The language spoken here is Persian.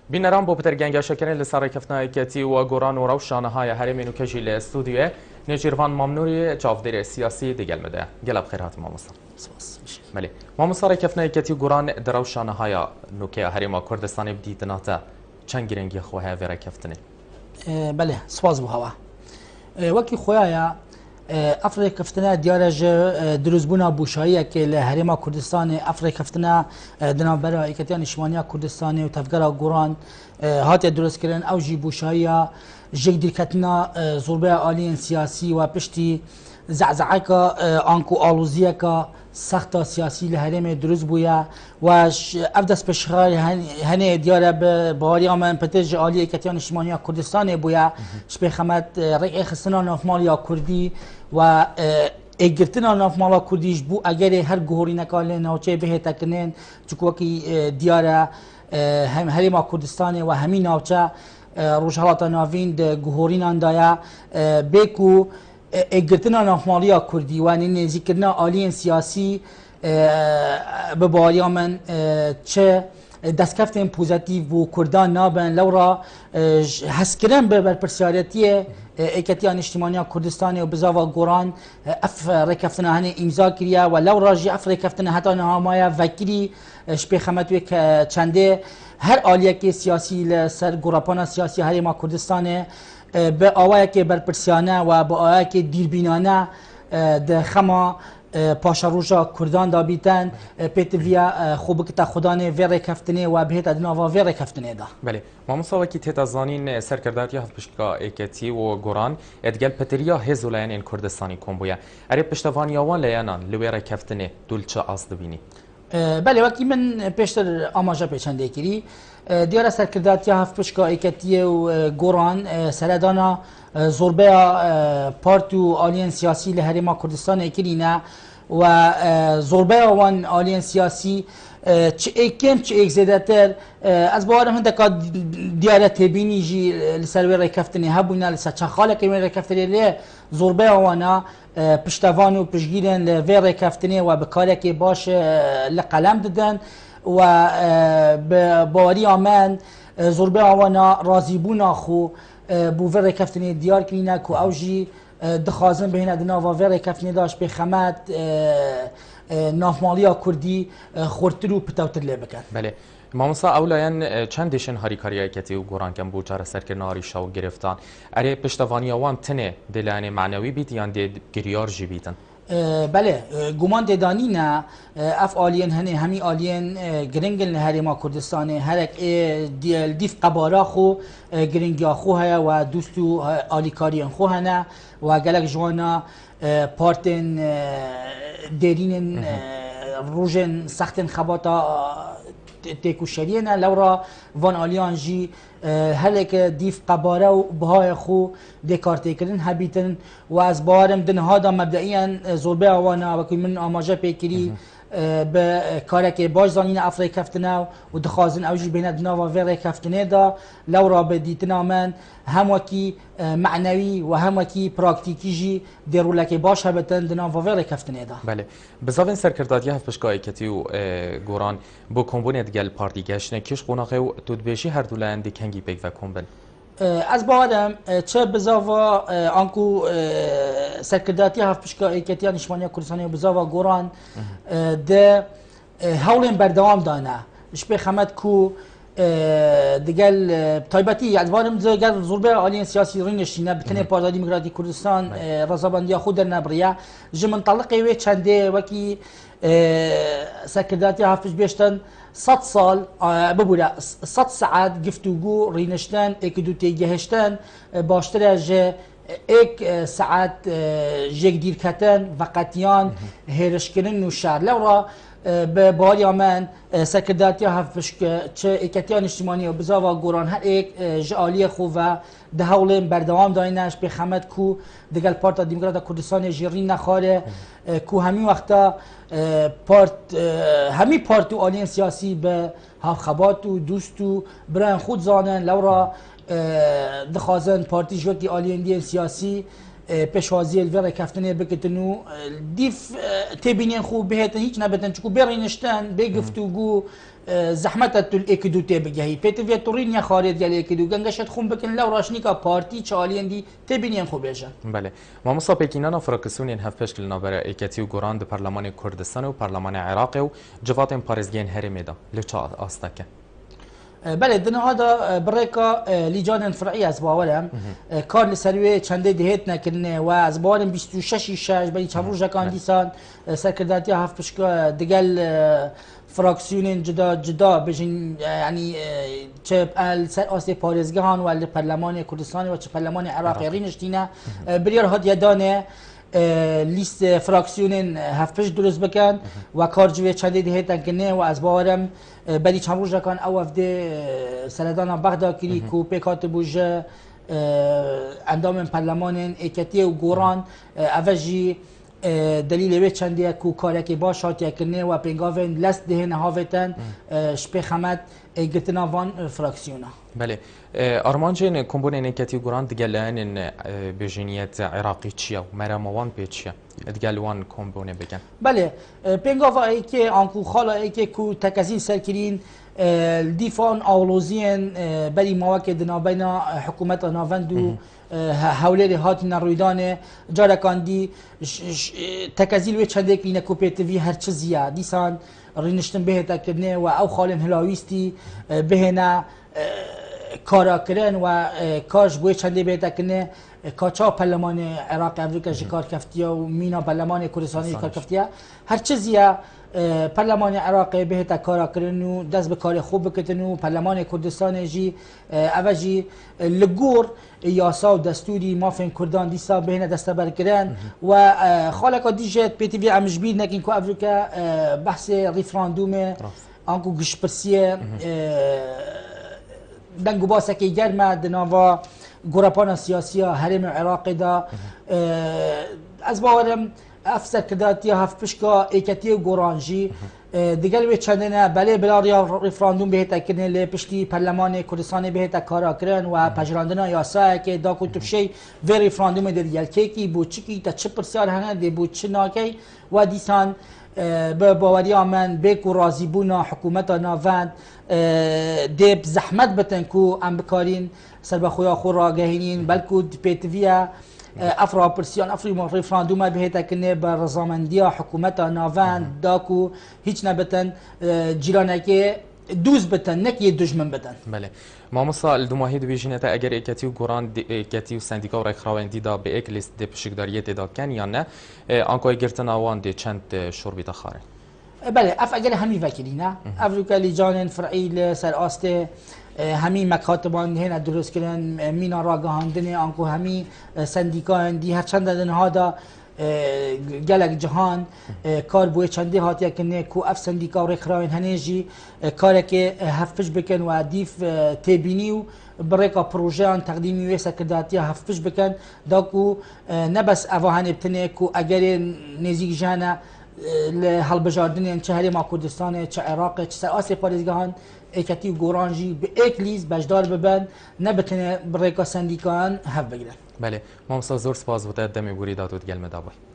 بینران بۆ پترگەنگەشەکردن لەسەر ڕێککەوتنەوەیەکێتی و گۆڕان و ڕەوشانەهای هەرێمین و کەژی لە استودیوێ نێجیروان مامنووری چاودێرێ سیاسی دەگەلمەدە گەلە بخێر هاتم مامۆستا. بەێ مامۆستا ڕێککەوتنەوەیەکێتی و گۆڕان دەڕەوشانەهایە نوکەیە هەرێما کوردستانی بدیتناتە چەند گرنگی خۆ هەیە vê ڕێککەوتنێ. بەێ سواز بووهەوە وەکی خۆیایە ئەف ڕێککەوتنە دیارە دروستبوونا بوشاییەکێ لە هەرێما کوردستانی ئەف ڕێککەوتنە دنابەرە ئیکەتیان نیشتیمانیا کوردستانی و تەفگەرە گۆڕان هاتیە دروستکردن ئەو ژی بوشاییە ژێک دیرکەتنە زۆربەیە ئالیین سیاسی و پشتی زەعزەعەکە ئانک و ئاڵوزیەکە سەختە سیاسی لە هەرێمێ دروست بووە وش ئەف دەست پێشخای هەنێ دیارە باوەریە من پەتێژ ئالی ئیکەتیان نیشتیمانیا کوردستانی بووە شپێخەمەت ڕێکی خستنا ناوماڵیا کوردی و ئێگرتنا ناوماڵا کوردیش بوو ئەگەرێ هەر گۆڕینەکە لێ ناوچەی بهێتەکردێن چکوەکی دیارە هەرێما کوردستانی و هەمی ناوچە ڕۆژهەڵاتە ناوین گوهۆریناندایە بێک و ئێگرتنا ناوماڵیا کوردی وانێ نێزیکردنا ئالیین سیاسی بە باوەریە من چه دەستکەفتێن پوزەتیڤ بوو کوردان نابن لەوڕا هەستکردن بە بەرپرسیارەتیە ئیکەتیان نیشتیمانیا کوردستانی و بزاوە گۆڕان ئەف ڕێککەوتنە هەنێ ئیمزا کریە و لەو ڕژی ئەف ڕێککەوتنە هەتا نەهامایە ڤەکری شپێخەمەتوێ کە چەندێ هەر ئالیەکی سیاسی لەسەر گۆڕاپانە سیاسی هەرێما کوردستانێ بە ئاوایەکێ بەرپرسیانە و بە ئاوایەکێ دیربینانە خەما پاشە ڕۆژە کوردان دابیتەن پێتڤە خۆ بکتە خوددانێ vê ڕێککەوتنێ و بهێتە دناوە vê ڕێککەوتنێدا. بەێ مامۆستاوەکی تێتەزانین سەرکرداتی هەفتپشتکە ئێکەتی و گۆڕان ئەدگەل پەتریا هێز و لایەنێن کوردستانی کۆم بووە ئەرێ پشتەوانیاوان لەیانان لەوێ ڕێککەوتنێ دوولچە ئاس دەبینی. بەێ وەکی من پێشتر ئاماژە پێچەندێکری دیارە سەرکرداتیا هەفتپشتکە ئێکەتیە و گۆڕان سەردانا زۆربەیە پارت و ئالیین سیاسی لە هەرێما کوردستانێکرینە و زۆربەیە وان ئالیین سیاسی چ ئێکێم چ ئێک زێدەتر ئەس باوەرم هەندێکا دیارە تێبینیژی لەسەر وێ ڕێککەوتنی هەبووینە لەسەر چەند خاڵێکی وێ ڕێککەوتنێ لێ زۆربەیە وانە پشتەوان و پشگیرن لە vê ڕێککەوتنێ و بەکارێکی باش لە قەلەم ددەن و باوەریە من زۆربەی ئەوانە ڕازیبوونا خۆ بۆ vê ڕێککەوتنێ دیارکرینە و ئەو ژی دخوازن بهێنە دناوە vê ڕێککەوتنێداش پێخەمەت ناوماڵیا کوردی خۆرتر و پتەوتر لێ بکەن. بەێ مامۆستا ئەو لایەن چەند دێشن هەریکاریەکەتی و گۆڕانکەم بۆ چارەسەرکردنەوەی ڕیشە و گرفتان ئەرێ پشتەوانیەوان تنێ دلایەنێ معنەوی بیت یان دێ گریارژی بیتن. بەێ گومان دێدانینە ئەف ئالیین هەنێ هەمی ئالیین گرنگن لە هەرێما کوردستانی هەرێک دیف قەبارا خۆ گرنگیا خۆ هەیە و دوست و ئالیکاریان خۆ هەنە و گەلک جوانە پارتێن دێرینن ڕۆژێن سەختن خەباتە تێکوشەریەنە لەوڕا وان ئالیان ژی هەرێکە دیف قەبارە و بهای خۆ دێکارتێکردن هەبیتن و ئەس باوەرم دنهادا مەبدەئیان زۆربەی ئەوانە وەکوی من ئاماژە پێکری بە کارێکی باش زانینە ئەف ڕێککەوتنە و دخوازن ئەوژی بێنە دناوە vê ڕێککەوتنێدا لەوڕا بە دیتنا من هەموەکی معنەوی و هەموەکی پراکتیکیژی دێڕولەکی باش هەبێتن دناوە vê ڕێککەوتنێدا. بەێ بزاوین سەرکرداتی هەفتپشتکە ئێکەتی و گۆڕان بۆ کۆمبوونێت گەل پارتیگەشتنە کێش قۆناغی و تودبێژی هەردوولایەن دیکەنگی پێکڤە کۆم بن. ئەس باوەرم چه بزاوە ئانکو سەرکرداتی هەفتپشتکە ئێکەتیان نیشتیمانیا کوردستانی و بزاوە گۆڕان هەوڵێن بەردەوام دانا شپێخەمەت کو دگەل تایبەتی ئەدوارم گەل زۆربەی ئالیین سیاسی ڕینشتینە بتنێ پارتیای دیموکراتی کوردستان ڕەزەبەندیا خۆ دەرنەبڕیە ji منتەڵقی wê çendê wekî سەرکرداتی هەفتپشت بێشتن 100 سال ببوورە 100 سعات گفتوگو ڕینشتن ئێکی دوو تێگەهێشتن باشترە ji ئێک سعات ژێک دیرکەتن ڤەقەتیان هێرشکردن و شار لەوڕا بە باوەریە من سەرکرداتیا هەفتپشتکە چه ئێکەتیان نیشتیمانی و بزاوە گۆڕان هەر ئێک ji ئالیە خۆڤە di hewlên berdewam dayîne ji pêxemet ku digel Parta Demokrata Kurdistanê jî rîn nexware ku hemî wexta hemî partî û aliyên siyasî bi havxebat û dûst û birayên xwe dizanin lewra dixwazin partî ji wekî aliyên diyên siyasî پێشوازی الوێڕێ کەفتنێ بکتن و دیف تێبینێن خوب بهێتن هیچ نەبێتن چکو بێڕینشتن بێگفتوگو زەحمەتە تو ئێکدو تێبگەهی پێتوێت توڕینە خارێت گەل ئێکدو گەنگەشت خۆم بکن لەو ڕاشنیکە پارتی چالیێندی تێبینێن خۆ بێژە بله مامۆستا پێکینانە فڕکسونین هەفپشت لە ناوبەرە ئێکەتی و گۆڕان پەرلەمانی کوردستان و پەرلەمانی عێراق و جواتên parêzgehên Herêmê da li çi asteke بله دنهادا بريكا لجان فرعية أزباورم كان لسروي چنده دهيت نكرنه و أزباورم 26 شش بلي چند روزا كان ديسان سركرداتي هفت بشكا دقل فراكسيونين جدا بجن يعني چه سر آسي پاريزگهان و البرلمان كردستان و چه برلمان عراقي رينشتينه بريار هاد يدانه لیست فراکسیونین هفتش درست بکن و کارجوی چندی دهیتن کنه و از باورم بلی چند روز کن او افده سردان بغدا کری کو پیکات بوجه اندام پرلمان ایکتی و گوران اوجی دلیل وی چندی کو کارکی باش هاتی کنه و پنگاوین لست دهن هاوتن شپی خمد گرتنا وان فراکسیونا بله آرمانجین کمبون ایکتی و گوران دیگه لعن بجنیت عراقی چیه و مراموان پی چیه دیگه لوان کمبونه بگن بله پنگاوا ای که آنکو خالا ای که کو تکزین سرکرین دیفان آولوزین بلی مواقع دنابینا حکومت ناوندو حوله هاتی نرویدانه جارکان دی تکزیل و چنده که کوپیتوی هر چیزیه دیسان رینشتن بهتا کردنه و او خالم هلاویستی بهنا کارا کردن و کاش بوی چنده بهتا کردنه کاچا پرلمان عراق امریکا کار کفتیا و مینا پرلمان کردستانی کار کفتیا هر چیزیه پرلمان عراق بهتا کارا کردن و دست به کار خوب بکتن و پرلمان کردستان جی اوجی لگور یاسا و دستوری مافین کردان دیسا بهنه دست بر کردن و خالقا دیجت پیتی وی امش بید نکین که افریقا بحث ریفراندوم آنکو گشپرسیه دنگو باسه که گرمه دناوا گوراپانا سیاسی حرم عراق دا از باورم افسر کرداتی هفت پشکا ایکتی و گورانجی دیگر وی چندنه بله بلا ریفراندوم بهتا کردن لی پشتی پرلمان کردستان بهتا کارا کردن و پجراندنا یاسا که دا کتب شی وی ریفراندوم دیگر کی بود چی تا چه پرسیار هنه دی بود چه ناکی و دیسان به باوری آمن بکو راضی بونا حکومت ناوند دیب زحمت بتن کو ام بکارین سر بخویا خور را گهینین بلکو پیتویا افرا پرسیان افری ریفراندوم بهتا کنه بر رضامندی حکومت ناوند داکو هیچ نبتن جیرانه دوز بتن نکی دشمن بتن بله مامۆستا الدوماهی دبیژینێتە ئەگەر ئێکەتی و گۆڕان ئێکەتی و سندیکا و ڕێکخراوەندیدا بە ئێک لیست دێپشکداریە تێداکەن یان نە ئەنکۆی گرتن ئەوان دێ چەند شۆربیتە خارن بله اف اگر همی وکیلینا افریقا لیجان فرعی لسر آسته همی مکاتبان هنا درست کردن مینا راگهاندن آنکو همی سندیکان دی هر چند دنها دا گلک جهان کار بوی چندی هاتیه کنه کو اف سندیکا و ریخراوین هنیجی کاری که هفش بکن و دیف تبینی و بريكا بروجيان تقديمي ويسا كداتيا هفش بكن داكو نبس اوهاني بتنيكو اگر نزيك جانا هالبجاردنين چه هرما كردستان چه عراق چه سراسي پاريزگاهان ايكتي و گورانجي بإيك ليز بجدار ببن نبتنه بريكا سنديكان هف بگیرن بله مامۆستا زۆر سپاس بۆ دەمی بوری دادوت گەلمە دابووی